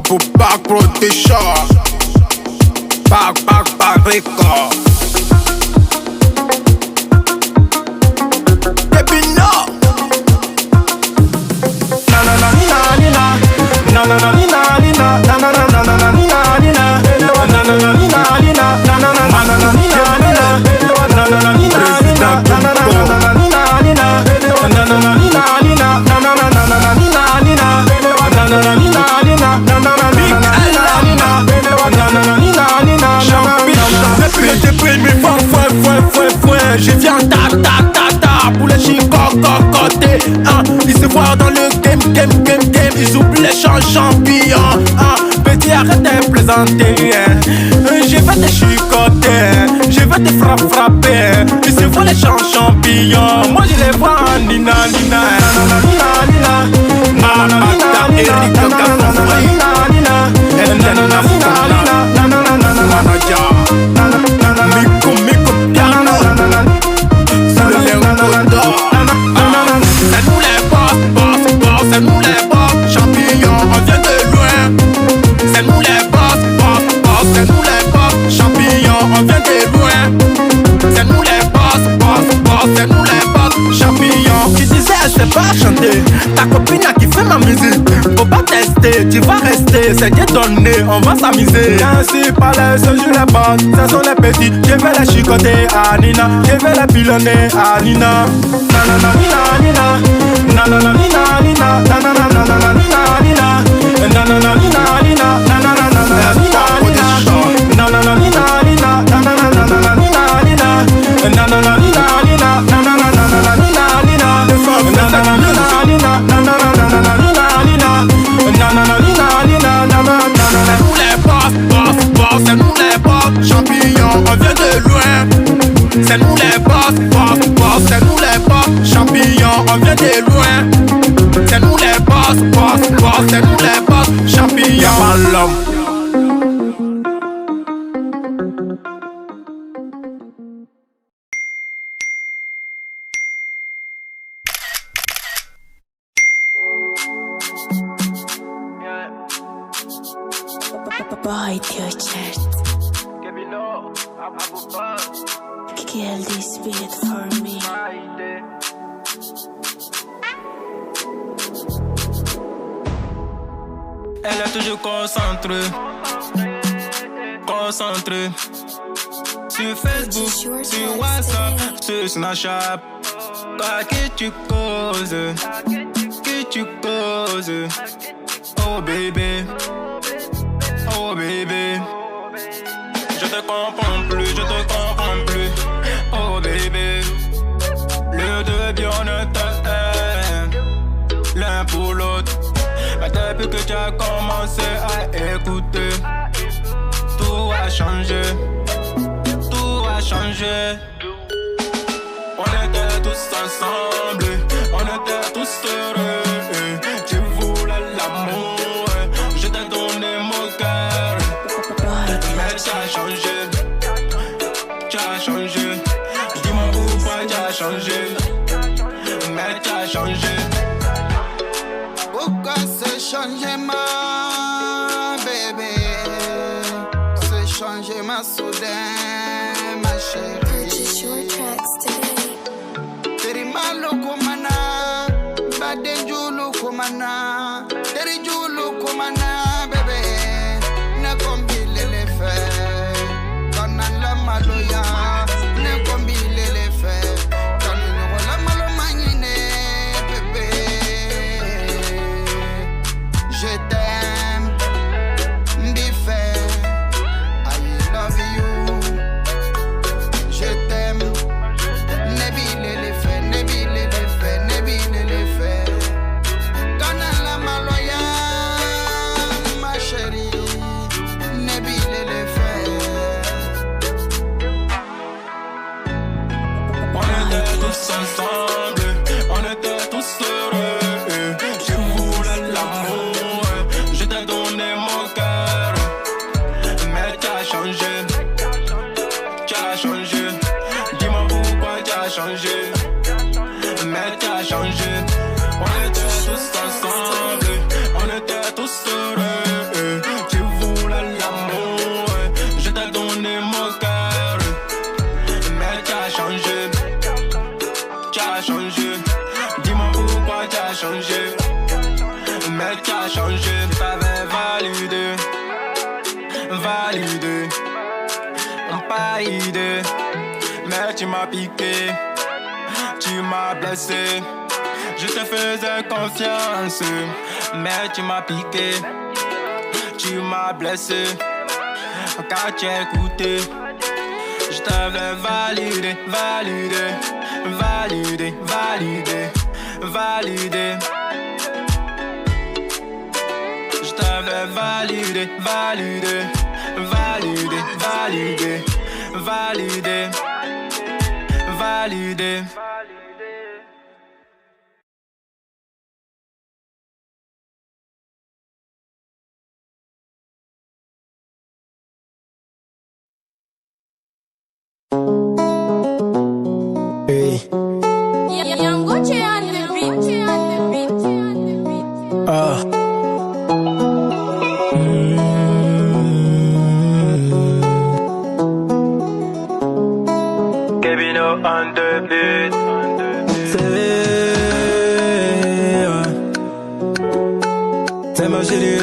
Abu Bak Protection. Bak record. Baby no. Na na na na na na na na na na na na na na na na na je viens ta pour les chicococotés. Ils se voient dans le game. Ils oublient les champions. Petit arrête de plaisanter. Je vais te chicoter. Je vais te frapper. Ils se voient les champions. Moi je les vois en nina. C'est nous les boss, champignons, on vient de loin. C'est nous les boss, c'est nous les boss, champignons, on vient de loin. C'est nous les boss, c'est nous les boss, champignons. Tu disais elle sait pas chanter, ta copine a kiffé ma musique. Faut pas tester, tu vas rester, c'est Dieu donné, on va s'amuser. Ainsi par les je les boss, ce sont les petits. Je vais les chicoter à Nina, je vais les pilonner à Nina. C'est nous les boss, champignons, on vient de loin. C'est nous les boss, c'est nous les boss, champignons, on vient de loin. C'est nous les boss, c'est nous les boss, champignons. Y'a pas l'homme. Boy, your chest. Kill this beat for me. Elle est toujours concentrée. Sur Facebook, sur WhatsApp, sur Snapchat. Quoi que tu causes, oh baby. Oh baby, je te comprends plus. Oh baby, le deux bien on t'aime l'un pour l'autre. Mais depuis que tu as commencé à écouter, tout a changé. On était tous ensemble, on était tous heureux. Tu voulais l'amour, je t'ai donné mon cœur. Mais tu as changé. Dis-moi pourquoi tu as changé. Mais tu as changé. Pourquoi c'est changé ma bébé? C'est changé ma soudain, ma chérie. Purchase your tracks today. Teri malo komana, bade julu komana, teri julu komana bébé. Ne combile les faits, quand on la maloya. Ne combile les faits, quand on la malo manine bébé. Je t'aime, Biffé, I love you. Je t'aime, Nebile les faits. Quand on la maloya, ma chérie, Nebile les faits. qui a changé. Je t'avais validé, validé, pas idée. Mais tu m'as piqué, tu m'as blessé. Je te faisais confiance, mais tu m'as piqué, tu m'as blessé. Car tu as écouté, je t'avais validé, validé, validé, validé, validé. Je t'avais validé, validé, validé, validé, validé, validé. Hey. Young Gucci on the beat. Ah. Kevino on the beat. C'est ma chérie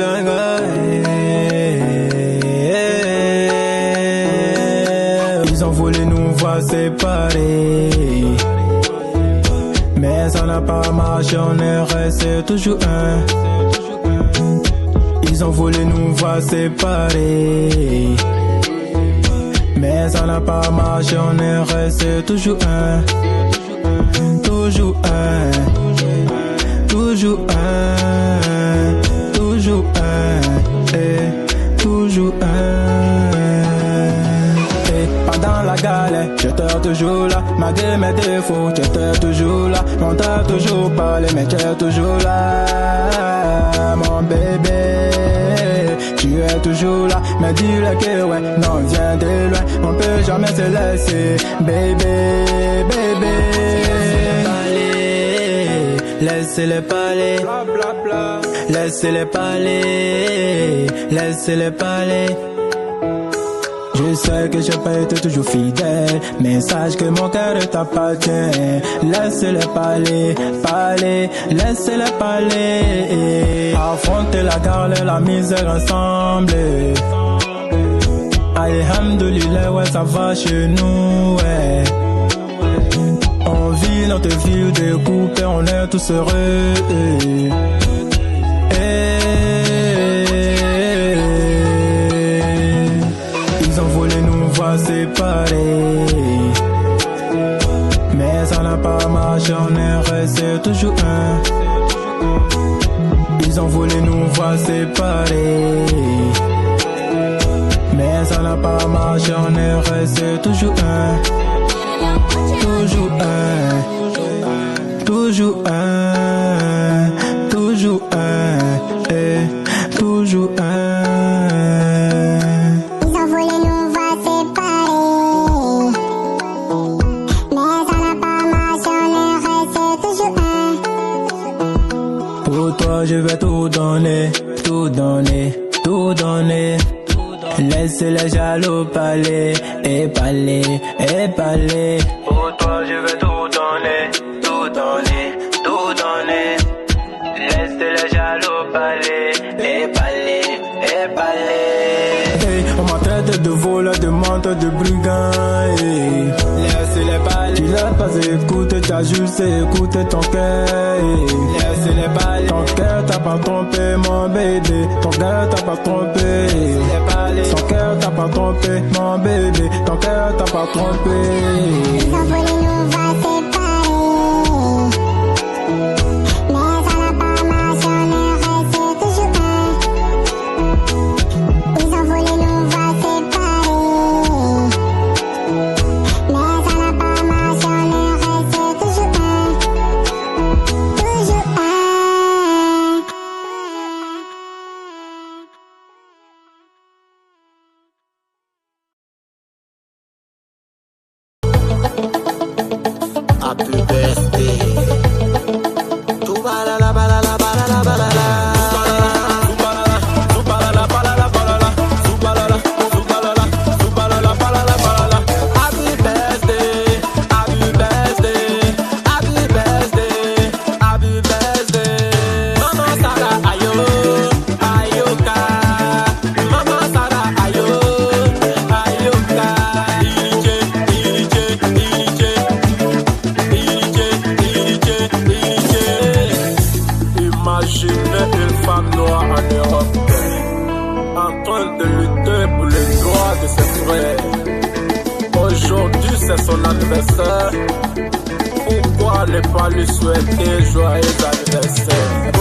Ils ont voulu nous voir séparés, mais ça n'a pas marché, on est resté toujours un. Ils ont voulu nous voir séparés, mais ça n'a pas marché, on est resté toujours un. Toujours un, toujours un, toujours un, toujours un. Et pendant la galère, j'étais toujours là, malgré mes défauts, j'étais toujours là. On t'a toujours parlé, mais tu es toujours là, mon bébé. Tu es toujours là, mais dis-le que ouais, non, viens de loin, on peut jamais se laisser, bébé, bébé. Laissez-les parler, laissez-les parler, laissez-les parler. Je sais que j'ai pas été toujours fidèle, mais sache que mon cœur t'appartient. Laissez-les parler, parler, laissez-les parler. Affronter la galère et la misère ensemble. Alhamdoulilah, ouais, ça va chez nous, ouais. On vit notre vie découpée, on est tous heureux. Ils ont voulu nous voir séparés, mais ça n'a pas marché, on est resté toujours un. Ils ont voulu nous voir séparés, mais ça n'a pas marché, on est resté toujours un. Toujours un, toujours un, toujours un, toujours un. Ils ont voulu nous voir séparés, mais ça n'a pas marché, on est resté toujours un. Pour toi je vais tout donner, tout donner, tout donner. Laisse les jaloux parler, et parler, et parler. Pour toi je vais tout donner, tout donner, tout donner. Laisse les jaloux parler, et parler, et parler. Hey, on m'a traité de voleur, de menteur, de brigand. Hey. Laisse-les parler. Tu l'as pas écouté, tu as juste écouté ton cœur. Hey. Laisse-les parler. Ton cœur t'a pas trompé, mon bébé. Ton cœur t'a pas trompé. Son cœur t'a pas trompé, mon bébé. Ton cœur t'a pas trompé. Ils ont voulu nous voir séparés, mais ça n'a pas marché, on est resté toujours un. Ils ont voulu nous voir séparés, mais ça n'a pas marché, on est resté toujours un. Toujours un. une femme noire en Europe, en train de lutter pour les droits de ses frères. Aujourd'hui c'est son anniversaire. Pourquoi ne pas lui souhaiter joyeux anniversaire?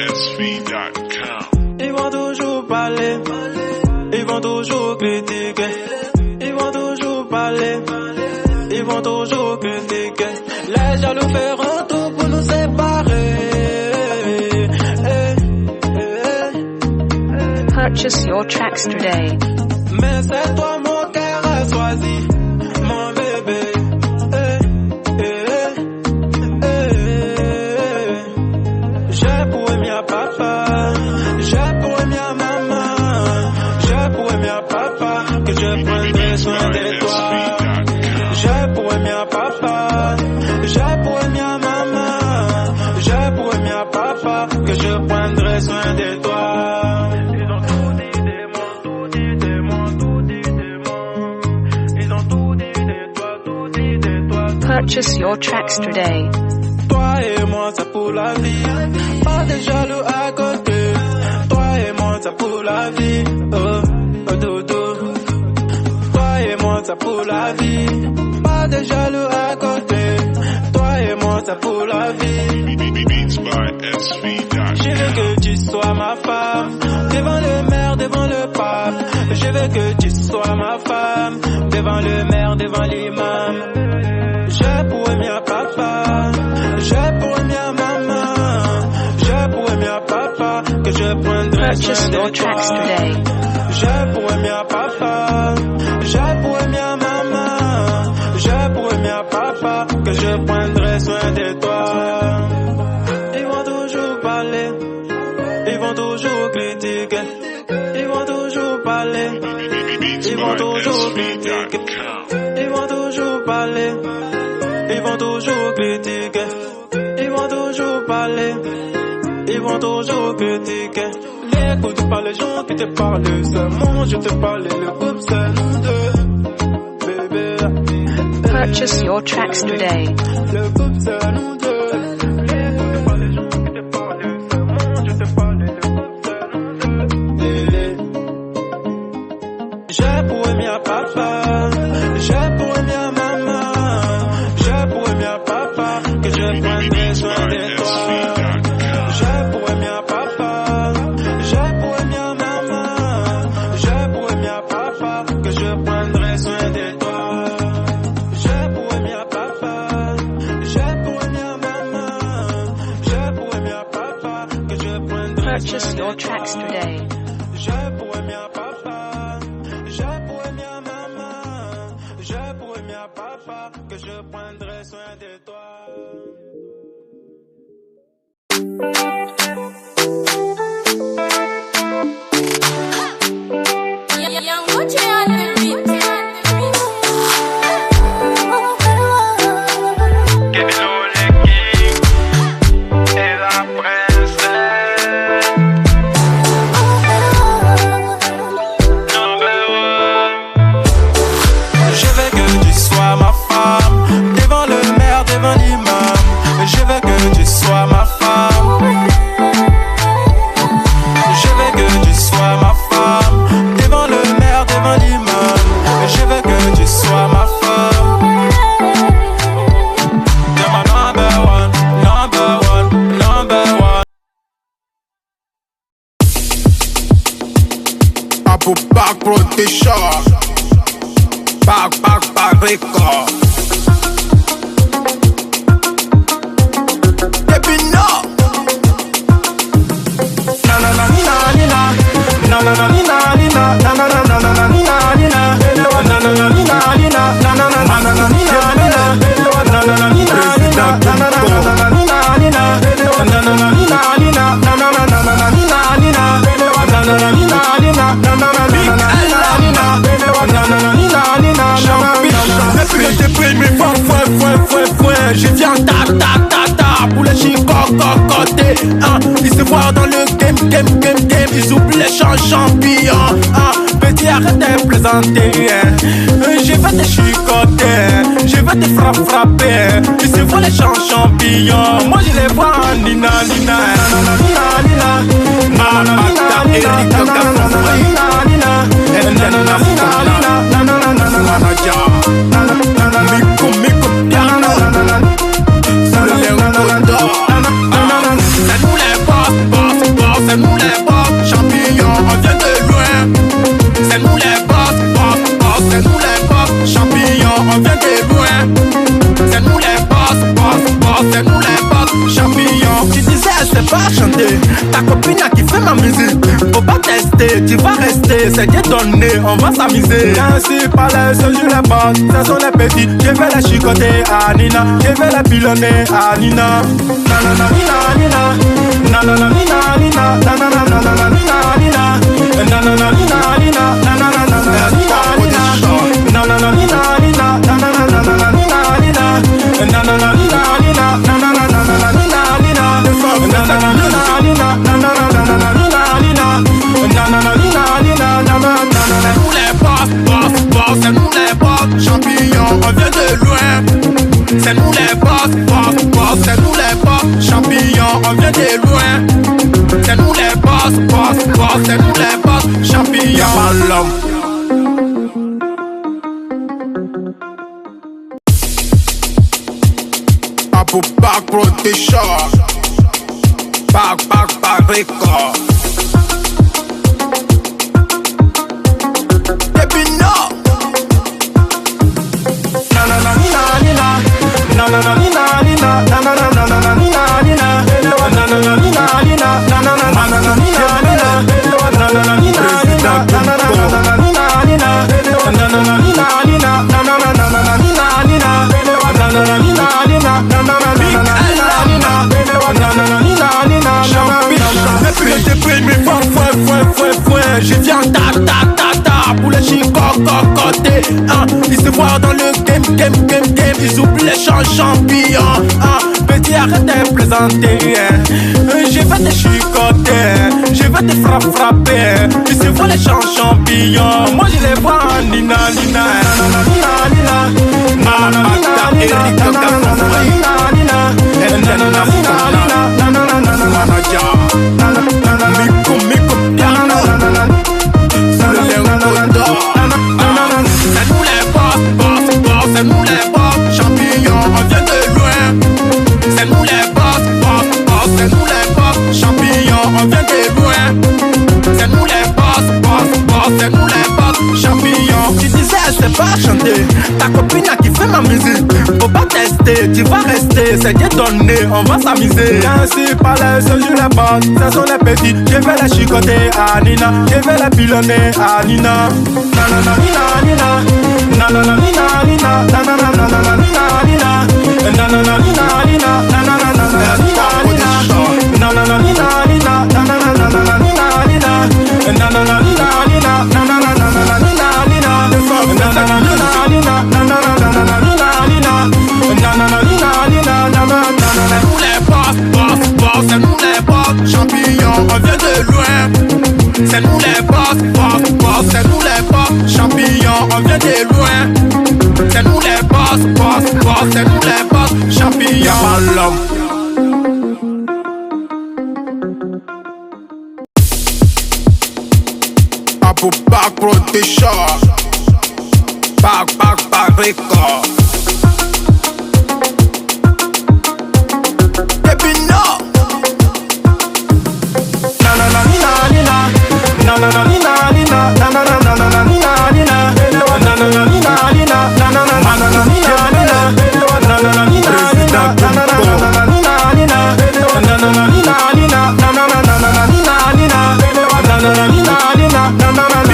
beatsbysv.com. Ils vont toujours parler, ils vont toujours critiquer, ils vont toujours parler, ils vont toujours critiquer. Les jaloux feront tout pour nous séparer. Purchase your tracks today. Mais c'est toi mon cœur a choisi, mon bébé. J'ai pour aimer papa, j'ai pour aimer maman, j'ai pour aimer papa, que je prendrai soin de toi. J'ai pour aimer papa, j'ai pour aimer maman, j'ai pour aimer papa, que je prendrai soin de toi. Purchase your tracks today. Toi et moi, c'est pour la vie. Pas de jaloux à côté. Toi et moi, c'est pour la vie. Oh, oh, dodo. Toi et moi, c'est pour la vie. Pas de jaloux à côté. Toi et moi, c'est pour la vie. beatsbysv.com. Je veux que tu sois ma femme. Devant le maire, devant le pape. Je veux que tu sois ma femme. Devant le maire, devant l'imam. J'ai pour aimer papa, j'ai pour aimer maman, j'ai pour aimer papa, que je prendrai soin de toi. J'ai pour aimer papa, j'ai pour aimer maman, j'ai pour aimer papa, que je prendrai soin de toi. Ils vont toujours parler, ils vont toujours critiquer, ils vont toujours parler, ils vont toujours critiquer, ils vont toujours parler. Ils vont toujours critiquer, ils vont toujours parler, ils vont toujours critiquer. N'écoute pas les gens qui te parlent, seulement je te parle, le groupe c'est nous deux, bébé. Purchase your tracks today. Le groupe c'est nous deux. N'écoute pas les gens qui te parlent, seulement je te parle, le groupe c'est nous deux. mia papa, je pourrais mia maman, je pourrais mia papa, que je prendrai soin de toi. Je pourrais mia papa, je pourrais mia maman, je pourrais mia papa, que je prendrai soin de toi. Je pourrais mia papa, je pourrais mia maman, je pourrais mia papa, que je prendrai soin Purchase de your toi. tracks today. Je pourrais mia papa, je pourrais mia maman, je pourrais mia papa, que je prendrai soin de toi. Young Gucci on the beat. Je veux que tu sois ma femme, devant le maire, devant l'imam. Je veux que tu sois ma femme. Je veux que tu sois ma femme, devant le maire, devant l'imam. Je veux que tu sois ma femme. T'es ma number one, number one, number one. Abu Bak Protection, Bak Record. Baby no. Na na na ni na ni na, na na na ni na ni na, na na na na na ni na ni na, na na na ni na ni na, na na na na na ni na ni na, na na na ni na ni na, na na na na ni na ni na, na na na ni na ni na, na na na na ni na ni na, na na na ni na ni na, na na na na ni na ni na, na na na ni na ni na. Depuis tes prix, mais fouet. Je viens ta pour les chicocotés. Ils se voient dans le game. Ils oublient les champions. Petit, arrête de plaisanter. Je vais te chicoter, je vais te frapper. Ils se voient les champions. Moi je les vois en nina. C'est nous les boss, champignons, on vient de loin. C'est nous les boss, c'est nous les boss, champignons, on vient de loin. C'est nous les boss, c'est nous les boss, champignons. Tu disais elle sait pas chanter, ta copine a kiffé ma musique. Faut pas tester, tu vas rester, c'est Dieu donné, on va s'amuser. Ainsi par les seuls je les bosse, ce sont les petits. Je vais les chicoter à Nina, je vais les pilonner à Nina. Nanana Nina Nina, nanana Nina Nina, nanana nanana Nina Nina, nanana Nina Nina, nanana nanana Nina Nina, nanana Nina Nina, nanana nanana Nina Nina, nanana Nina Nina, nanana nanana Nina Nina, nanana Nina Nina, nanana nanana Nina Nina, nanana Nina Nina, nanana nanana. C'est nous les boss, c'est nous les boss, champignons, on vient de loin. C'est nous les boss, c'est nous les boss, champignons, on vient de loin. C'est nous les boss, c'est nous les boss, champignons. Abu Bak Protection, Bak Record. Baby no. Na na na Nina Nina, na na na Nina Nina, na na na na na Nina Nina, na na na Nina Nina, na na na na na Nina Nina, na na na Nina Nina, na na na na Nina Nina, na na na Nina Nina, na na na na Nina Nina, na na na Nina Nina, na na na na Nina Nina, na na na Nina Nina. Depuis tes prix, mais fouet. Je viens ta pour les chicocotés. Ils se voient dans le game. Ils oublient les champions. Petit, arrête de plaisanter. Je vais te chicoter, je vais te frapper. Ils se voient les champions. Moi je les vois en nina. c'est nous les boss champignons. Tu disais elle sait pas chanter, ta copine a kiffé ma musique. Faut pas tester, tu vas rester, c'est Dieu donné, on va s'amuser. Ainsi par les je les boss, ce sont les petits. Je vais les chicoter à Nina, je vais les pilonner à Nina. Nanana Nina Nina, nanana Nina Nina, nanana nanana Nina Nina, nanana Nina Nina, nanana nanana Nina Nina, nanana Nina Nina, nanana nanana Nina Nina, nanana Nina Nina, nanana nanana Nina Nina, nanana Nina Nina, nanana nanana Nina Nina, nanana Nina Nina, nanana nanana. C'est nous les boss, boss, boss, c'est nous les boss champignons, on vient de loin. C'est nous les boss, boss, boss, c'est nous les boss champignons, on vient de loin. C'est nous les boss, boss, boss, c'est nous les boss champignons. Abu Bak Protection, Bak Record. Baby no. Nanana Nina Nina, nanana Nina Nina, nanana nanana Nina Nina, nanana Nina Nina, nanana nanana Nina Nina, nanana Nina Nina, nanana nanana Nina Nina, nanana Nina Nina, nanana nanana Nina Nina, nanana Nina Nina, nanana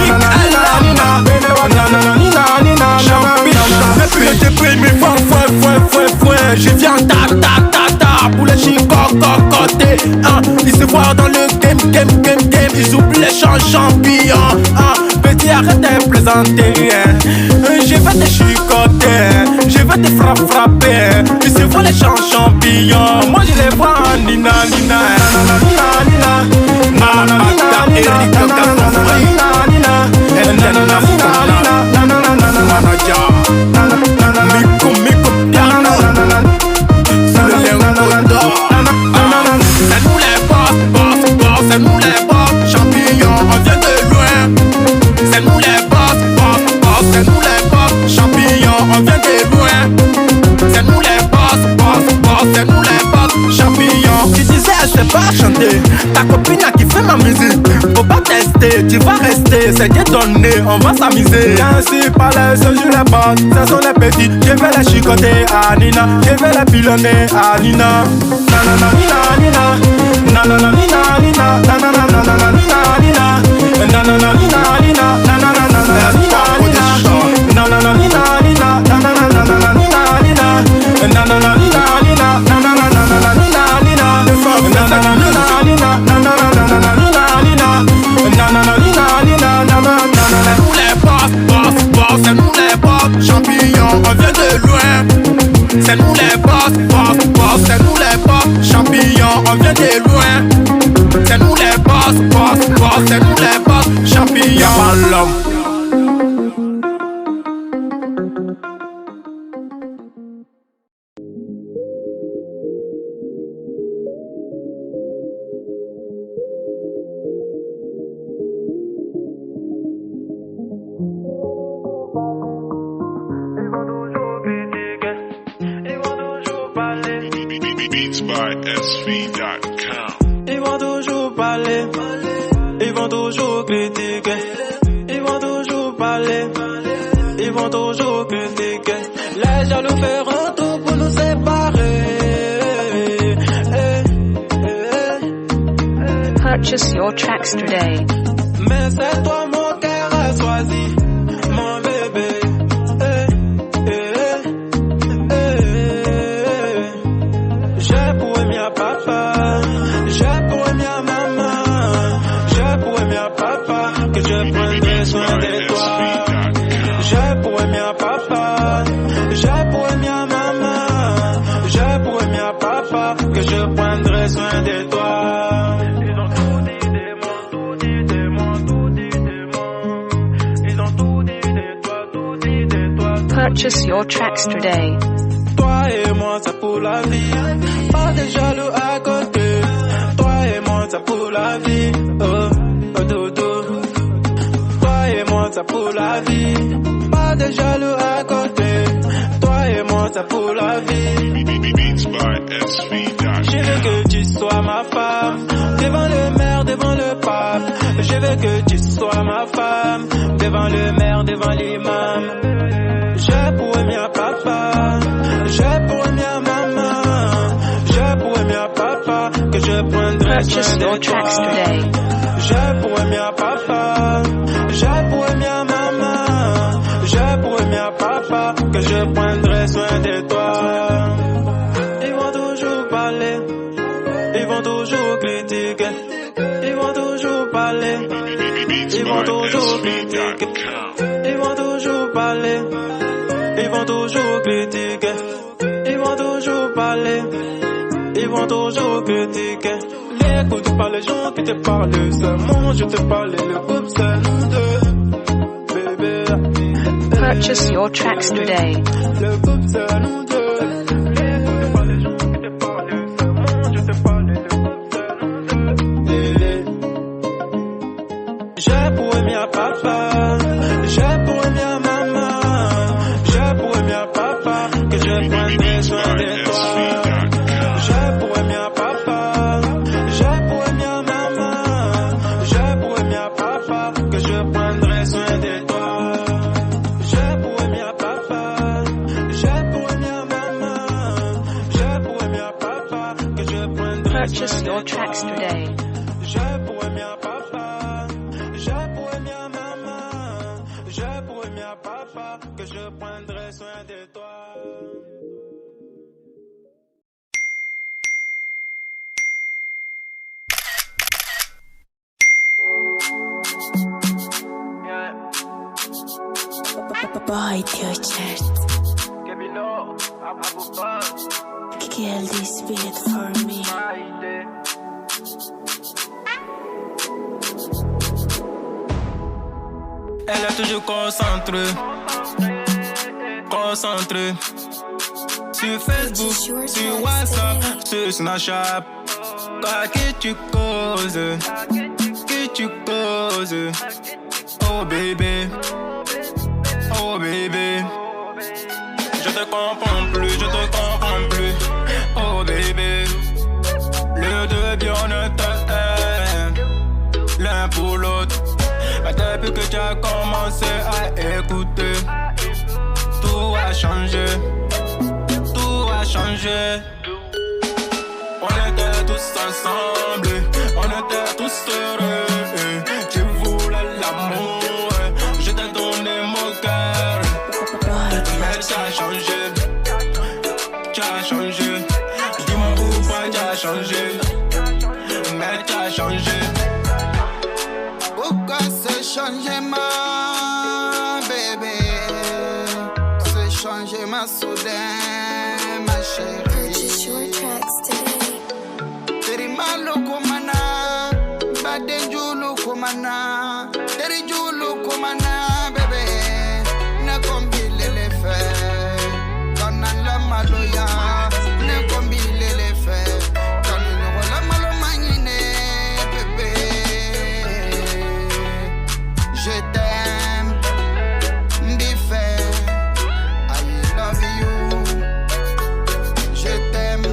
nanana Nina Nina, depuis que j'ai pris mes fouet, je viens ta pour les chicocotés, ils se voient dans le game, ils oublient les champignons, petit arrête de plaisanter, je vais te chicoter, je vais te frapper, ils se voient les champignons, moi je les vois en Nina Nina, Nina Nina, Mamata, Eric, c'est nous les boss champignons, on vient de loin. C'est nous les boss, boss, boss, c'est nous les boss champignons, on vient de loin. C'est nous les boss, boss, boss, c'est nous les boss champignons. Tu disais elle sait pas chanter, ta copine a kiffé ma musique. Faut pas tester, tu vas rester, c'est Dieu donné, on va s'amuser. Ainsi par les je les boss, ce sont les petits. Je vais les chicoter à Nina, je vais les pilonner à Nina. Nanana Nina Nina, nanana Nina Nina, nanana nanana Nina Nina, nanana Nina Nina, nanana nanana Nina Nina, nanana Nina Nina, nanana nanana Nina Nina, nanana Nina Nina, nanana nanana Nina Nina, nanana Nina Nina, nanana nanana Nina Nina, nanana Nina Nina, nanana nanana. C'est nous les boss, boss, boss, c'est nous les boss champignons, on vient de loin. C'est nous les boss, boss, boss, c'est nous les boss champignons, on vient de loin. C'est nous les boss, boss, boss, c'est nous les boss champignons. Beats by SV.com. Ils vont toujours parler, ils vont toujours critiquer, ils vont toujours parler, ils vont toujours critiquer. Les jaloux feront tout pour nous séparer. Purchase your tracks today. Mais c'est toi mon cœur a choisi, mon bébé. J'ai pour aimer à papa, j'ai pour aimer à maman, j'ai pour aimer à papa, que je prendrai soin de toi. J'ai pour aimer à papa, j'ai pour aimer à maman, j'ai pour aimer à papa, que je prendrai soin de toi. Ils ont tout dit de moi, tout dit de moi, tout dit de moi. Ils ont tout dit de toi, tout dit de toi. Purchase your tracks today. Toi et moi, c'est pour la vie. Pas de jaloux à côté. Toi et moi, c'est pour la vie. Oh, oh, dodo. Toi et moi, c'est pour la vie. Pas de jaloux à côté. Toi et moi, c'est pour la vie. Beats by SV.com. Je veux que tu sois ma femme. Devant le maire, devant le pape. Je veux que tu sois ma femme. Devant le maire, devant l'imam. Je pourrais bien papa. Je pourrais bien maman. Je pourrais bien papa. Que je prendrai soin de toi. Je pourrais bien papa. Je pourrais bien maman. Je pourrais bien papa. Que je prendrai soin de toi. Ils vont toujours parler. Ils vont toujours critiquer. Ils vont toujours parler. Ils vont toujours critiquer. Ils vont toujours parler. Ils vont toujours critiquer. Ils vont toujours parler. Ils vont toujours critiquer. N'écoute pas les gens qui te parlent seulement. Je te parle, le groupe c'est nous deux. Bébé. Purchase your tracks today. Le groupe c'est nous deux. N'écoute pas les gens qui te parlent seulement. Je te parle, le groupe c'est nous deux. Je pourrais bien papa. Je pourrais bien maman. Je pourrais bien papa. Que je prendrai soin de toi. Je pourrais bien papa. Je pourrais bien maman. Je pourrais bien papa. Que je prendrai soin de toi. Je pourrais bien papa. Je pourrais bien maman. Je pourrais bien papa. Que je prendrai Purchase soin your de tracks toi. today. Je pourrais bien papa. Je pourrais bien maman. Je pourrais bien papa. Que je prendrai soin de toi. Boy, your chest. Kill this beat for me. Elle est toujours concentrée. Concentrée. Sur Facebook, sur WhatsApp, sur Snapchat. Quoi que tu causes. Que tu causes. Oh bébé. Oh bébé. Je te comprends plus, je te comprends plus. Oh bébé. Le deux bien on te aime. L'un pour l'autre. Mais depuis que tu as commencé à écouter, tout a changé. Tout a changé. On était tous ensemble. On était tous heureux. Tu voulais l'amour. Je t'ai donné mon cœur. Mais tu as changé. Tu as changé. Dis-moi pourquoi tu as changé. Mais tu as changé. Pourquoi se changer ma bébé? Se changer ma soudain, ma chérie. Purchase your tracks today. Teri malo komana, badenjulu komana, teri julu komana, bébé. Ne combile les faits, donna la maloya. Ne combile les faits, donna la malo magnine, bébé. Je t'aime, Biffé, I love you. Je t'aime,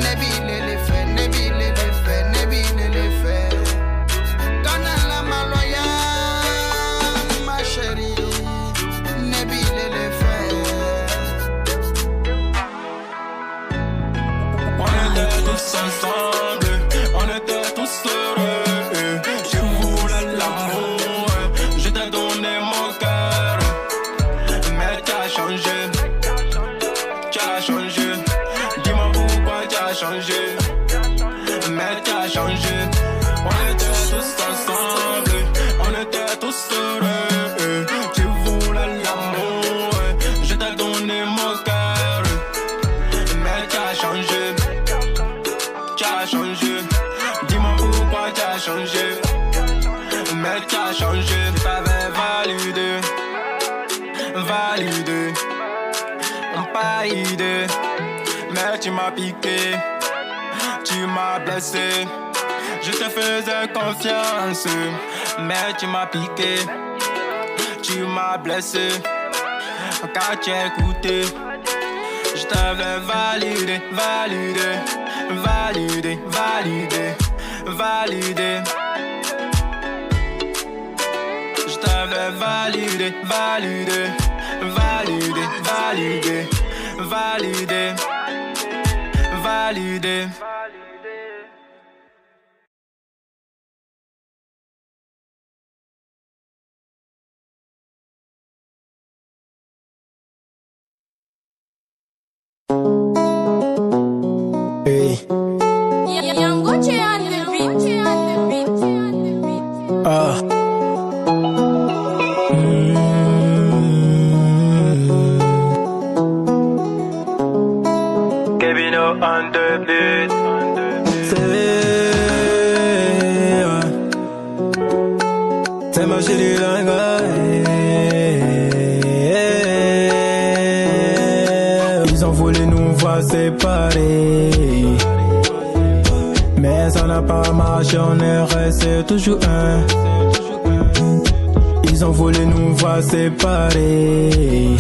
Nebile les faits, Nebile les faits, Nebile les faits. Donna la maloya, ma chérie, Nebile les faits. On était tous ensemble, on était tous heureux. Je voulais l'amour, je t'ai donné mon cœur. Mais tu as changé, tu as changé. Dis-moi pourquoi tu as changé. Mais tu as changé. On était tous ensemble, on était tous heureux. Tu voulais l'amour, je t'ai donné mon cœur. Mais tu as changé. Tu as changé. Dis-moi pourquoi tu as changé. Mais tu as changé. T'avais validé. Validé. Pas idée. Mais tu m'as piqué. Tu m'as blessé. Je te faisais confiance. Mais tu m'as piqué. Tu m'as blessé. Quand tu as écouté. Je t'avais validé, validé, validé, validé, validé. t'avais validé, validé, validé, validé, validé, validé. Hey. Ah. Kevino on the beat. C'est ma chérie Langa. Ils ont voulu nous voir séparés, mais ça n'a pas marché, on est resté toujours un. Ils ont voulu nous voir séparés,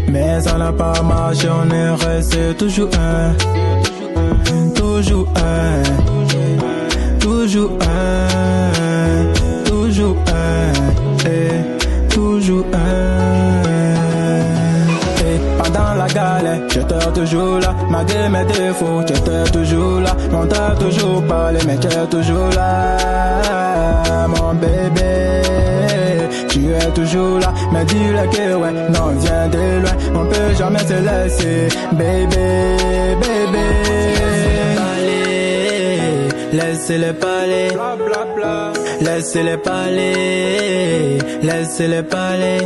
mais ça n'a pas marché, on est resté toujours un. Toujours un. Toujours un. Toujours un. Toujours un. Pendant la galère, j'étais toujours là. Malgré mes défauts, j'étais toujours là. On t'a toujours parlé, mais t'es toujours là. Mon bébé, tu es toujours là. Mais dis-le que ouais, non, viens de loin. On peut jamais se laisser, bébé, bébé. Laissez-les parler, laissez-les parler, laissez-les parler.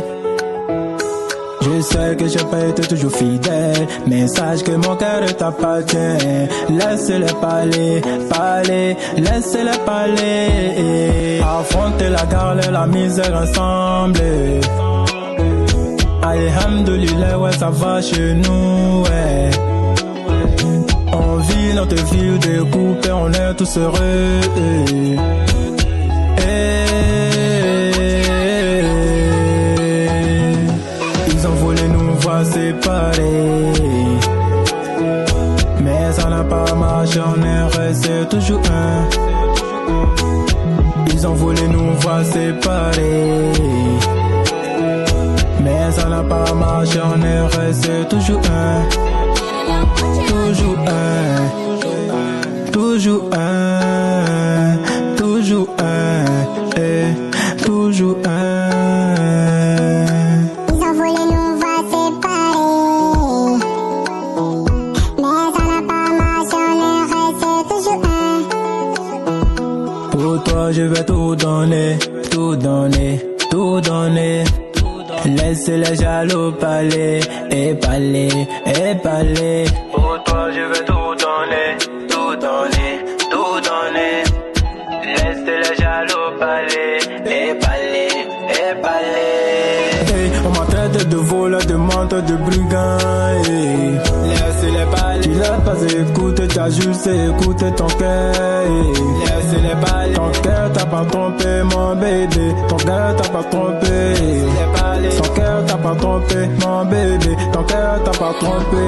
Je sais que j'ai pas été toujours fidèle, mais sache que mon cœur t'appartient. Laissez-les parler, parler, laissez-les parler. Affronter la galère, la misère ensemble. Alhamdoulilah, ouais, ça va chez nous, ouais. On vit notre vie découpée, on est tous heureux. Ils ont voulu nous voir séparés, mais ça n'a pas marché, on est resté toujours un. Ils ont voulu nous voir séparés, mais ça n'a pas marché, on est resté toujours un. Toujours un. Toujours un. Toujours un. Toujours un. Ils ont voulu nous voir séparés, mais ça n'a pas marché, on est resté toujours un. Pour toi je vais tout donner, tout donner, tout donner. Laissez les jaloux parler, et parler, et parler. Pour toi je vais tout donner, tout donner, tout donner. Laissez les jaloux parler, et parler, et parler. Hey, on m'a traité de voleur, de menteur, de brigand. Hey. Laissez-les parler. Tu l'as pas écouté, tu as juste écouté ton cœur. Hey. Laissez-les parler. Ton cœur t'a pas trompé, mon bébé. Ton cœur t'a pas trompé. Laissez-les parler. Ton cœur t'a pas trompé, mon bébé. Ton cœur t'a pas trompé.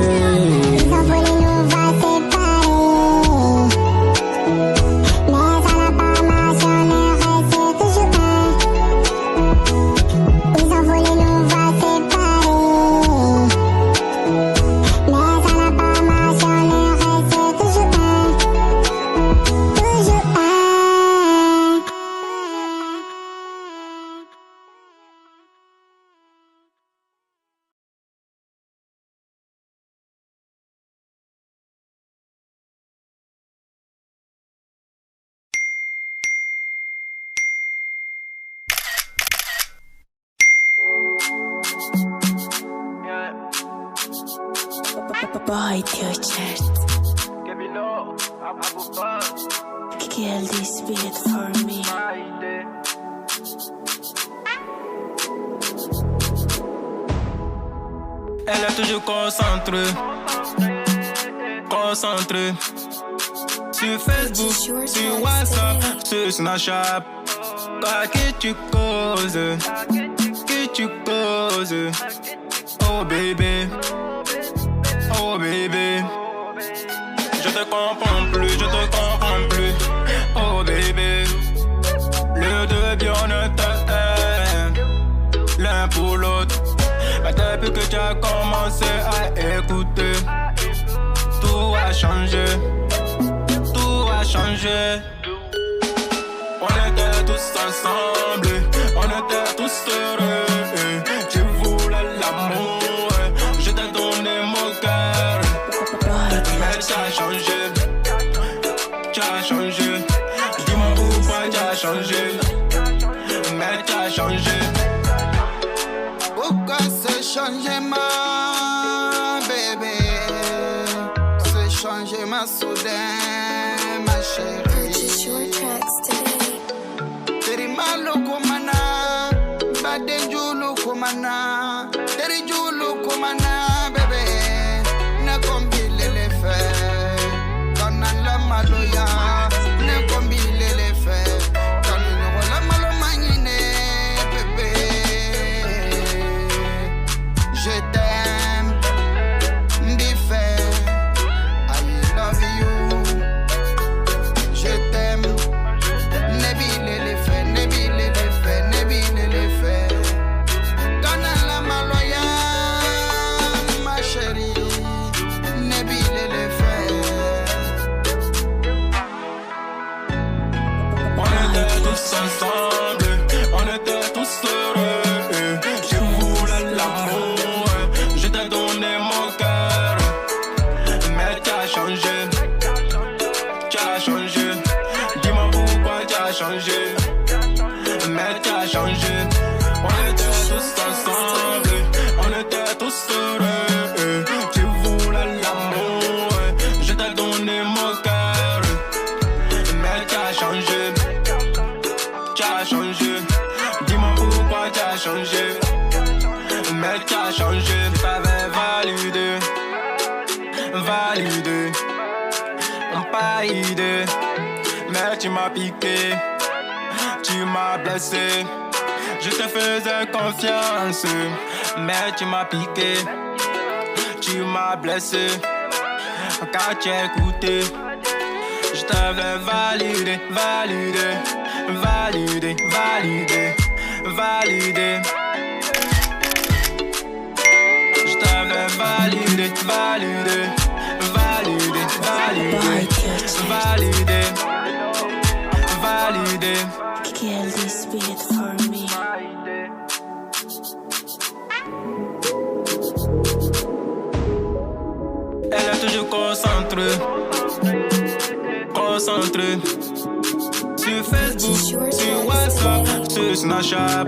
Ils ont voulu nous voir séparés, mais ça n'a pas marché, on est resté toujours un. Ils ont voulu nous voir séparés, mais ça n'a pas marché, on est resté toujours un. Toujours un. Boy, Tio Chat. Kevino, Abouba, Kill this beat for me. Maïdé. Elle est toujours concentrée, concentrée. Sur Facebook, sur WhatsApp, sur Snapchat. À qui tu causes, qui tu causes. Oh bébé, oh bébé. Je te comprends plus, je te comprends plus. Oh bébé, le début on ne t'aime l'un pour l'autre. Mais depuis que tu as commencé à écouter, tout a changé, tout a changé. On était tous ensemble, on était tous heureux. Tu voulais l'amour, je t'ai donné mon cœur. Mais tu as changé, tu as changé. Dis-moi pourquoi tu as changé, mais tu as changé. Pourquoi ce changement, bébé? Ce changement soudain, ma chérie. Purchase your tracks today. Teri malo komana, badenjulu komana, teri julu komana, bébé. Ne combile les faits, quand on la maloya, ne combile les faits, quand on la malo magnine, bébé. Je t'aime, Biffé, I love you. Je t'aime, Nebile les faits, Nebile les faits, Nebile les faits. Kana la maloya, ma chérie, Nebile les faits. On était tous ensemble, on était tous heureux. Je voulais l'amour, je t'ai donné mon cœur. Mais tu as changé, tu as changé. Dis-moi pourquoi tu as changé, mais tu as changé. On était tous ensemble, on était tous heureux. Tu voulais l'amour, je t'ai donné mon cœur. Mais tu as changé, tu as changé. Dis-moi pourquoi tu as changé, mais tu as changé. T'avais validé, validé, pas idée. Mais tu m'as piqué, tu m'as blessé. Je te faisais confiance, mais tu m'as piqué, tu m'as blessé. Quand tu as écouté, je t'avais validé, validé, validé, validé, validé. Je t'avais validé, validé, validé, validé, validé, validé. Kill this beat for me. Elle est toujours concentrée, concentrée. Sur Facebook, sur WhatsApp, sur Snapchat.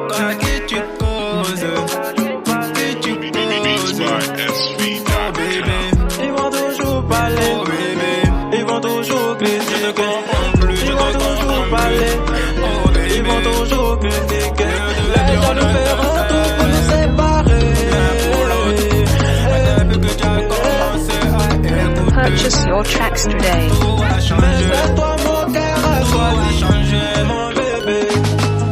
Quand qui tu causes, qui tu causes. Oh bébé, ils vont toujours parler. Oh bébé, ils vont toujours critiquer. Je ne comprends plus, je ne comprends parler. Oh bébé, ils vont toujours critiquer. Les gens nous feront tout pour nous séparer. Purchase your tracks today. Mais toi mon cœur a changé, mon bébé.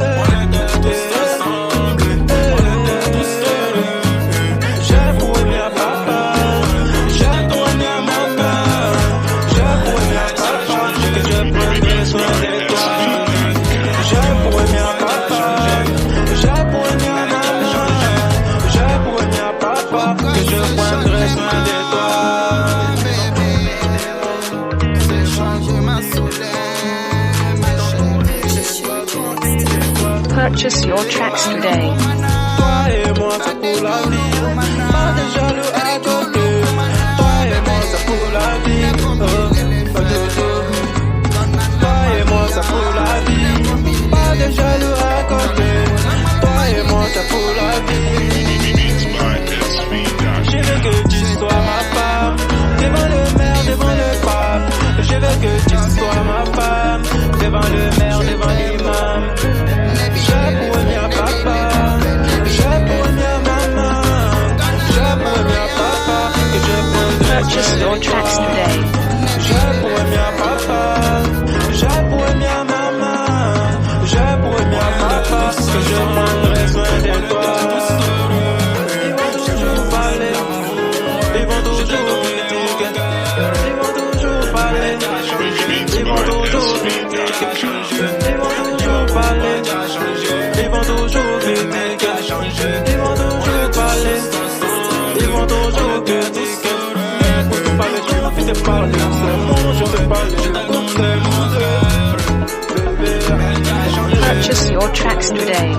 On était tous ensemble, on était tous heureux. J'ai promis à papa, j'ai donné mon cœur. J'ai promis à papa que je prendrai soin de toi. J'ai promis à papa, j'ai promis à maman. J'ai promis à papa que je prendrai soin de toi. Purchase your tracks today. Toi et moi c'est pour la vie, pas de jaloux à côté. Toi et moi c'est pour la vie, oh, toi et moi c'est pour la vie, pas de jaloux à côté. Toi et moi c'est pour la vie. Je veux que tu sois ma femme, devant le maire, devant le pape. Je veux que tu sois ma femme, devant le maire, devant l'imam. J'ai promis à papa, j'ai promis à maman, j'ai promis à papa que je prendrai Purchase soin your de tracks toi. today. J'ai promis à papa, j'ai promis à maman, j'ai promis à papa que je prendrai soin de toi. Ils vont toujours parler, ils vont toujours critiquer, ils vont toujours parler, ils vont toujours critiquer, ils vont toujours parler, ils vont toujours critiquer. your tracks today.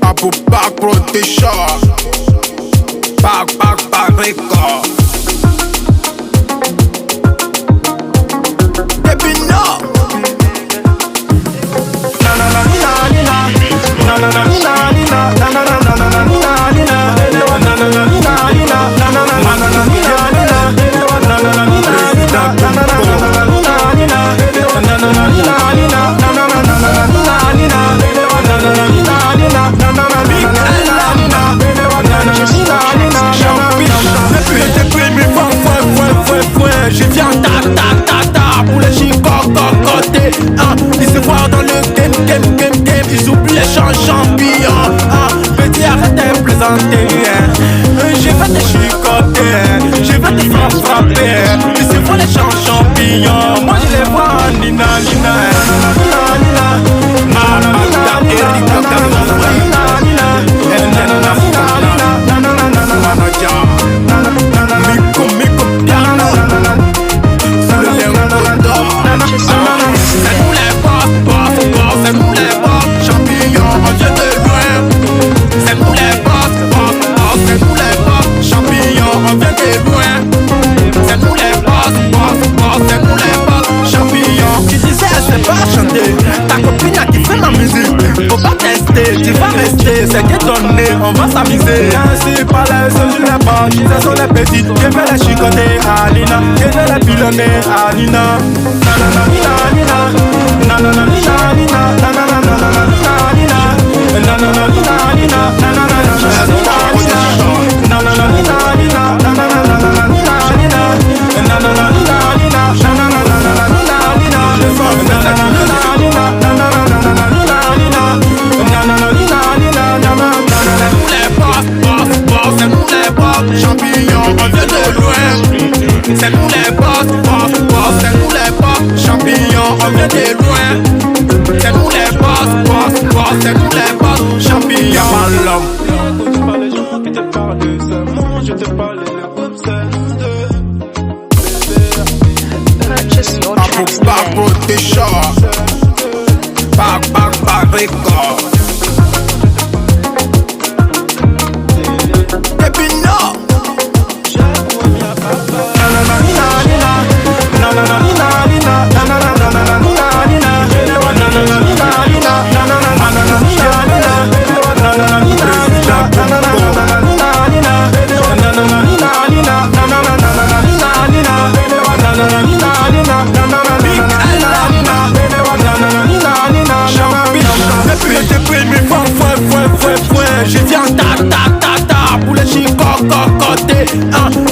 Abu Bak Protection, Bak Record. Baby no. Na na na na na na na na na na na na na na na je viens ta pour les chicococotés. Ils se voient dans le game. Ils oublient les champions. Petit arrête de plaisanter. Je vais te chicoter, je vais te frapper. Ils se voient les champions. Moi je les vois nina. C'est nous les boss, champignons, on vient de loin. C'est nous les boss, c'est nous les boss, champignons, on vient de loin. C'est nous les boss, c'est nous les boss, champignons. Tu disais elle sait pas chanter, ta copine a kiffé ma musique. Faut pas tester, tu vas rester, c'est que donné, on va s'amuser. Ainsi par les seuls je les bats, elles sont les petites, je vais les chicoter à Nina, je vais les pilonner à Nina. Champignons, on vient de loin. C'est nous les boss, c'est nous les boss, champignons, on vient de loin. C'est nous les boss, c'est nous les boss, champignons. Y'a pas l'homme. Tu parles les gens qui te parlent de ça. Moi je te parle de la coupe, c'est nous deux. Purchase your tracks Bak today. Protection, Bak Record. Baby no. Je viens ta pour les chicococotés.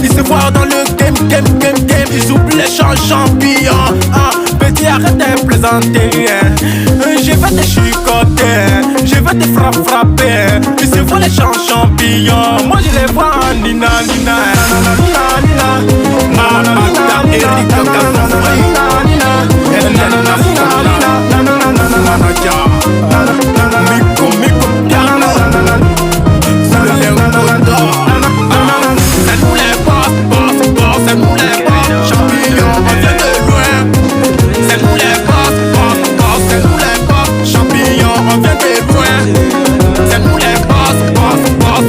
Ils se voient dans le game. Ils oublient les champions. Petit arrête de plaisanter. Je vais te chicoter, je vais te frapper. Ils se voient les champions. Moi je les vois nina. C'est nous les boss, c'est nous les boss, champignons, on vient de loin. C'est nous les boss, c'est nous les boss, champignons, on vient de loin. C'est nous les boss,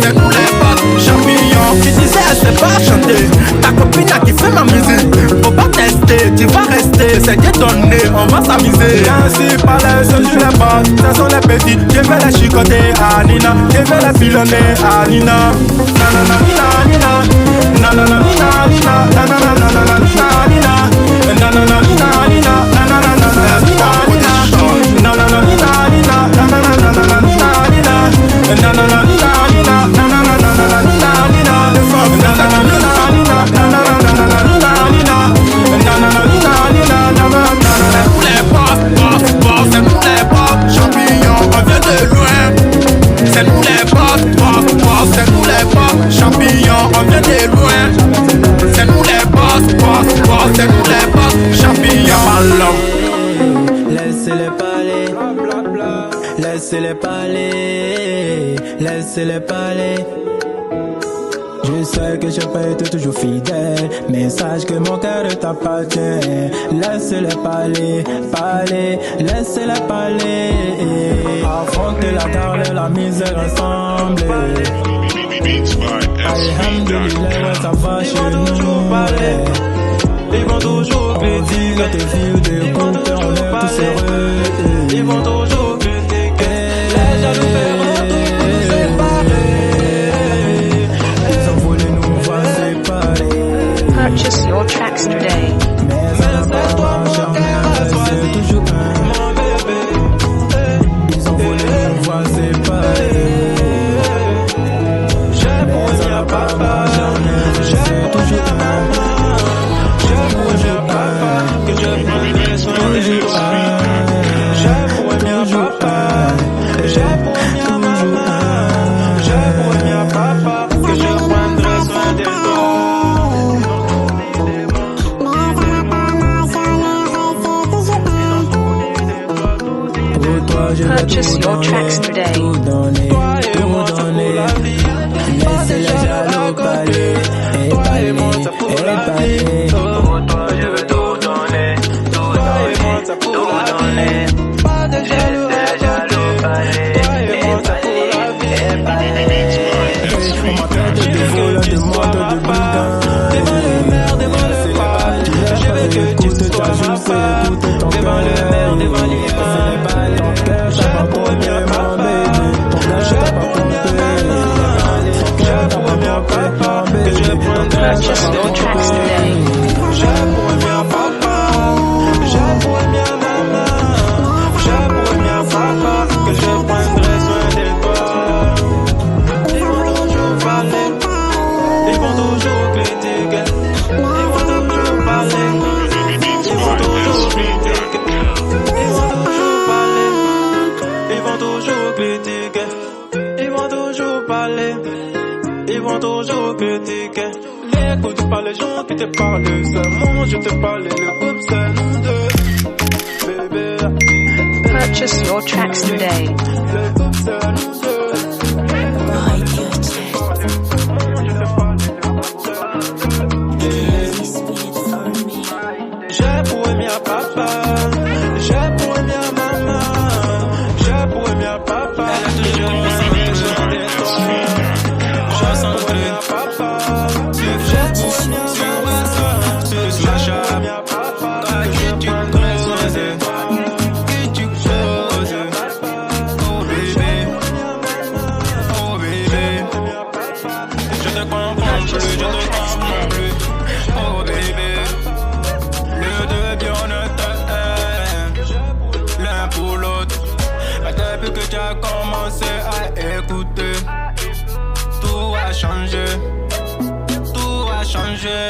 c'est nous les boss, champignons. Tu disais elle sait pas chanter, ta copine a kiffé ma musique. Faut pas tester, tu vas rester, c'est que donné, on va s'amuser. Ainsi par les seuls je les boss, ce sont les petites, je vais les chicoter à Nina, je vais les pilonner à Nina. Na na na na na na na na na na na na na na na na na. C'est nous les boss, c'est nous les boss, champignons, on vient de loin. C'est nous les boss, c'est nous les boss, champignons. Laissez-les parler, laissez-les parler, laissez-les parler. Je sais que je peux être toujours fidèle, mais sache que mon cœur t'appartient. Laissez-les parler, parler, laissez-les parler. Affronter la terre et la misère ensemble. Alhamdulillah, ça va chez nous. Ils vont toujours critiquer. Notre vie de compte, on est tous heureux. Ils vont toujours critiquer. Les jaloux feront tout pour nous séparer. Ils ont voulu nous voir séparer. Purchase your tracks today. Mais ça n'a pas marché, c'est toujours un. Mon bébé, Ils ont voulu nous voir séparer. j'ai pour un papa, j'ai toujours un maman, j'ai pour un papa que je prendrai soin de toi. J'ai pour un papa, j'ai pour un maman, j'ai pour un papa que je prendrai soin de toi. Pour toi, je vais Purchase tout your tracks donner, today. tout donner, Toi et tout moi, ça pour donner. la vie. Laissez les jaloux parler, et Toi et parler, moi, ça pour et la vie. parler. Pour toi, je vais tout donner, tout Toi et moi, ça donner, pour tout la vie. donner. Pas de jaloux Laissez à les jaloux côté. parler, Toi et moi, ça et pour la vie. parler, et parler. On m'appelle de voleur, de monde, de brigand. Devant le maire, devant le papa, je veux que tu sois ma femme. Devant le maire, devant l'imam, j'ai pour un papa, j'ai pour un maman, j'ai pour un papa que je prendrai Purchase soin de your tracks toi. today. J'ai pour un papa, j'ai pour un maman, j'ai pour un papa que je prendrai soin de toi. Ils vont toujours parler, ils vont toujours critiquer, ils vont toujours parler, ils vont toujours critiquer, ils vont toujours parler, ils vont toujours critiquer, ils vont toujours parler, ils vont toujours critiquer. N'écoute pas les gens qui te parlent seulement, je te parle le groupe c'est nous deux, bébé. Purchase your tracks today. Le groupe c'est nous deux. J'ai pour aimer à papa, j'ai pour aimer à maman, j'ai pour aimer à papa, je prendrai soin de toi. J'ai pour aimer à papa, j'ai pour aimer à maman, j'ai pour aimer à papa, que je prendrai soin de toi. Que tu poses, oh bébé, oh bébé, je te comprends plus, je te comprends plus, oh bébé. Les deux bien on t'aime, l'un pour l'autre. Mais depuis que tu as commencé à écouter, tout a changé, tout a changé.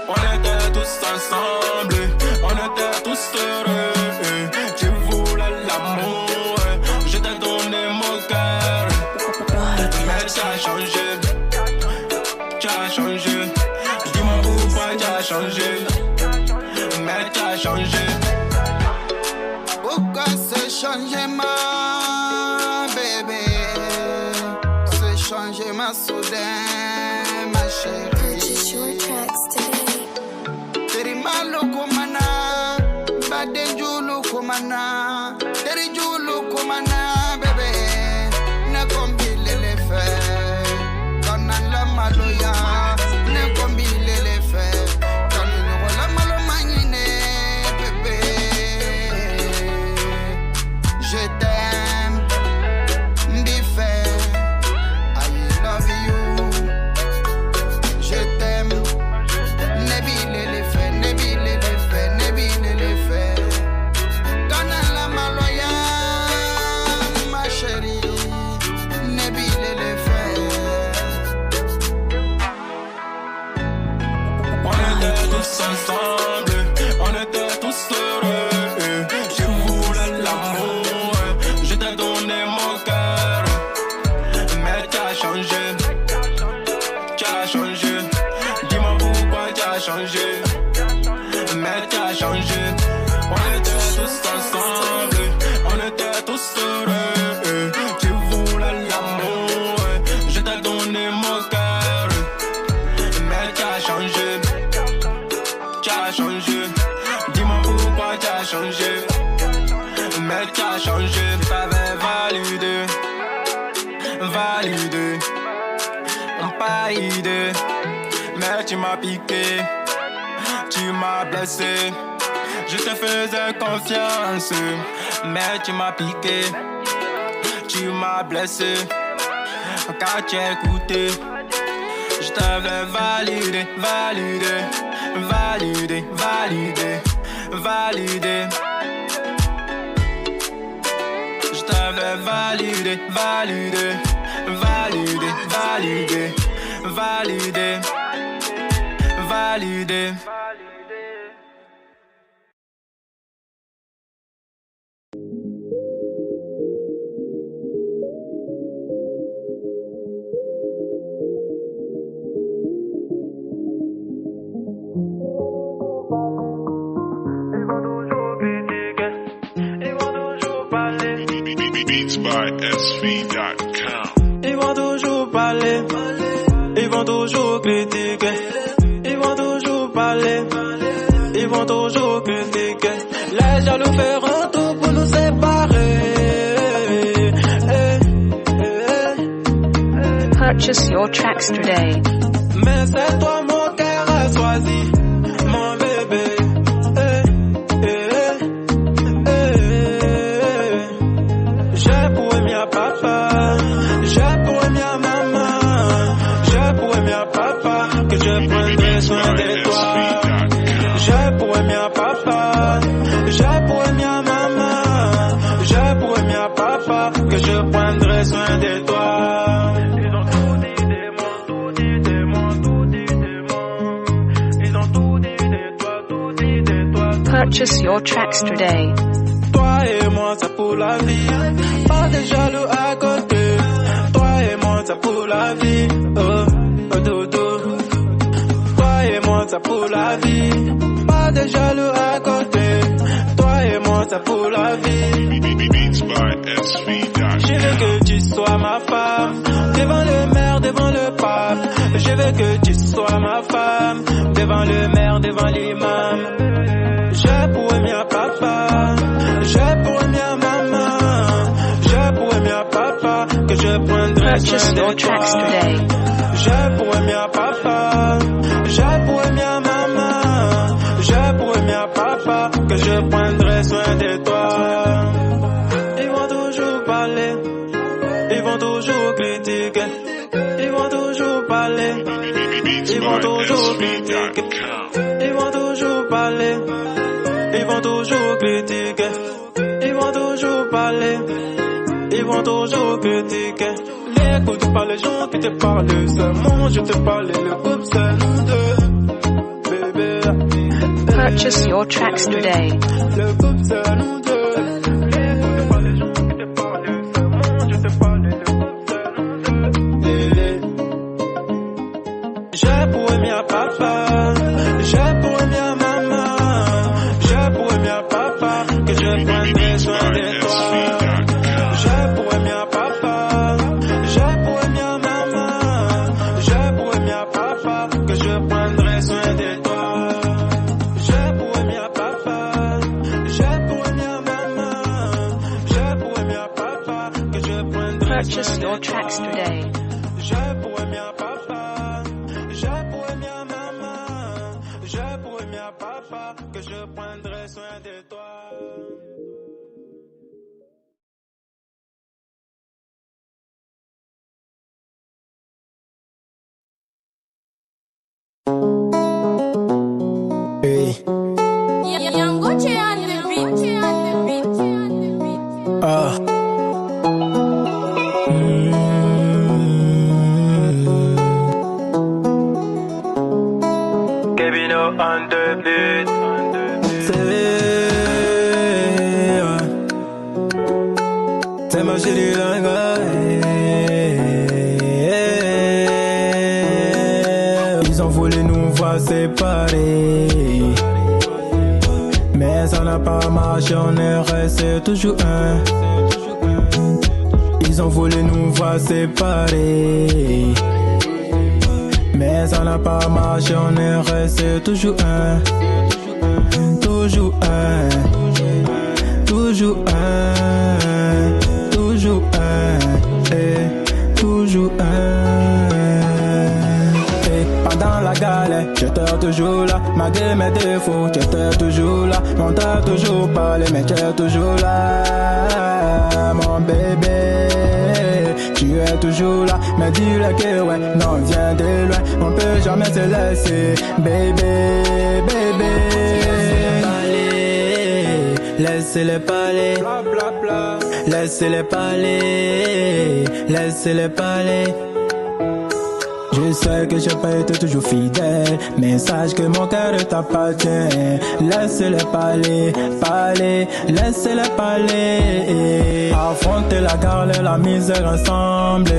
On était tous ensemble, on était tous heureux. Tu voulais l'amour, je t'ai donné mon cœur. Mais ça a changé, tu as changé. Dis-moi pourquoi tu as changé, mais tu as changé. Pourquoi se changer ma bébé? Se changer ma soudain, ma chérie. Purchase your tracks today. Teri malo komana, badenjulu komana, teri julu komana, bébé. Ne combile les faits, quand on la maloya, ne combile les faits, quand on la malo manine, bébé. Je t'aime, Mbife, I love you. Je t'aime, Nebile les faits, Nebile changé. On était tous ensemble, on était tous heureux. Tu voulais l'amour, je t'ai donné mon cœur. Mais tu as changé, tu as changé. Dis-moi pourquoi tu as changé. Mais tu as changé, t'avais validé, pas idée. Mais tu m'as piqué, tu m'as blessé. Je te faisais confiance, mais tu m'as piqué, tu m'as blessé. Quand tu as écouté, je t'avais validé. Je t'avais validé. Beats by SV.com. Ils vont toujours parler, ils vont toujours critiquer, ils vont toujours parler, ils vont toujours critiquer. Les jaloux feront tout pour nous séparer. Purchase your tracks today. Mais c'est toi mon cœur a choisi, mon bébé. J'ai pour aimer papa, j'ai pour aimer maman, j'ai pour aimer papa, que je prendrai soin de toi. J'ai pour aimer papa, j'ai pour aimer maman, j'ai pour aimer papa, que je prendrai soin de toi. Ils ont tout dit de moi, tout dit de moi, tout dit de moi. Ils ont tout dit de toi, tout dit de toi. Purchase your tracks today. Toi et moi, c'est pour la vie. Pas de jaloux à côté. Toi et moi, c'est pour la vie. Oh, oh, dodo. Toi et moi, c'est pour la vie. Pas de jaloux à côté. Toi et moi, c'est pour la vie. Beats by SV.com. Je veux que tu sois ma femme. Devant le maire, devant le pape. Je veux que tu sois ma femme. Devant le maire, devant l'imam. J'ai pour aimer papa, j'ai pour aimer maman, j'ai pour aimer papa, que je prendrai soin de toi. J'ai pour aimer papa, j'ai pour aimer maman, j'ai pour aimer papa, que je prendrai soin de toi. Ils vont toujours parler, ils vont toujours critiquer, ils vont toujours parler, ils vont toujours critiquer, ils vont toujours parler. Ils vont toujours critiquer, ils vont toujours parler, ils vont toujours critiquer. N'écoute pas les gens qui te parlent, c'est moi je te parle, le groupe c'est nous deux, bébé. Purchase your tracks today. Le groupe c'est nous deux. N'écoute pas les gens qui te parlent, c'est moi je te parle, le groupe c'est nous deux. J'ai pour aimer papa, j'ai pour aimer maman. J'ai pour aimer papa, que je prendrai soin de toi. J'ai pour aimer papa, j'ai pour aimer maman. J'ai pour aimer papa, que je prendrai soin de toi. J'ai pour aimer papa, j'ai pour aimer maman. J'ai pour aimer papa, que je prendrai soin de toi. Purchase your tracks today. J'ai pour aimer papa, j'ai pour aimer maman. J'ai pour aimer papa, que je prendrai soin de toi. Hey. Ah. Kevino on the beat. C'est ma chérie Ils ont voulu nous voir séparer. Mais ça n'a pas marché, on est resté toujours un. Ils ont voulu nous voir séparés. Mais ça n'a pas marché, on est resté toujours un. Toujours un. Toujours un. Toujours un. Et toujours un. Et pendant la galère, j'étais toujours là. Malgré mes défauts, j'étais toujours là. On t'a toujours parlé, mais t'es toujours là. Mon bébé, tu es toujours là. Mais dis-le que ouais, non, viens de loin. On peut jamais se laisser, bébé, bébé. Laissez-les parler, laissez-les parler, laissez-les parler. Je sais que j'ai pas été toujours fidèle, mais sache que mon cœur t'appartient. Laissez-les parler, parler, laissez-les parler. Affronter la galère et la misère ensemble.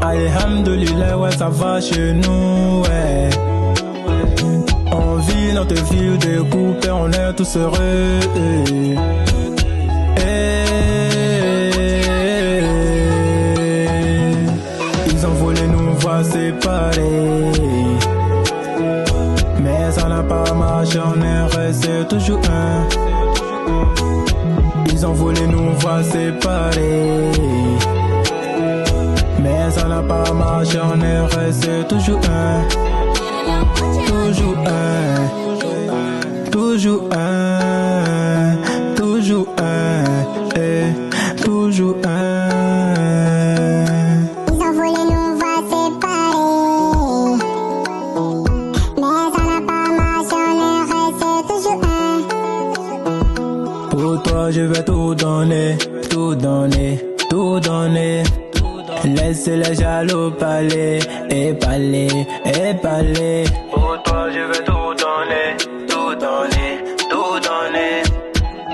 Alhamdoulilah, ouais, ça va chez nous, ouais. On vit notre vie découpée, on est tous heureux. Ils ont voulu nous voir séparés. Mais ça n'a pas marché, on est resté toujours un. Ils ont voulu nous voir séparés. Mais ça n'a pas marché, on est resté toujours un. Toujours un. Toujours un. Toujours un. Et toujours un. Ils ont voulu nous voir séparés. Mais ça n'a pas marché, on est resté toujours un. Pour toi je vais tout donner, tout donner, tout donner. Laissez les jaloux parler, et parler, et parler. Pour toi je vais tout donner, tout donner, tout donner.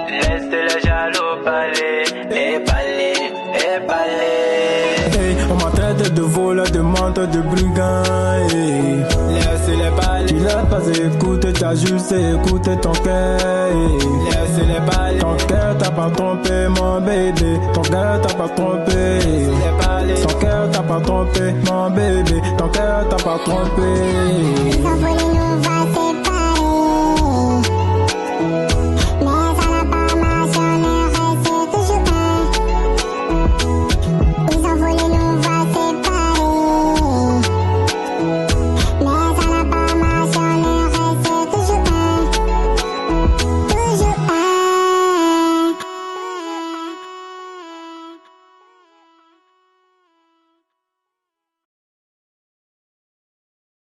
Laissez les jaloux parler, et parler, et parler. Hey, on m'a traité de voleur, de menteur, de brigand. Hey. Laissez-les parler. Tu l'as pas écouté, t'as juste écouté ton cœur. Hey. Laissez-les parler. Ton cœur t'a pas trompé, mon bébé. Ton cœur t'a pas trompé. Ton cœur t'a pas trompé, mon bébé. Ton cœur t'a pas trompé. Ils ont voulu nous voir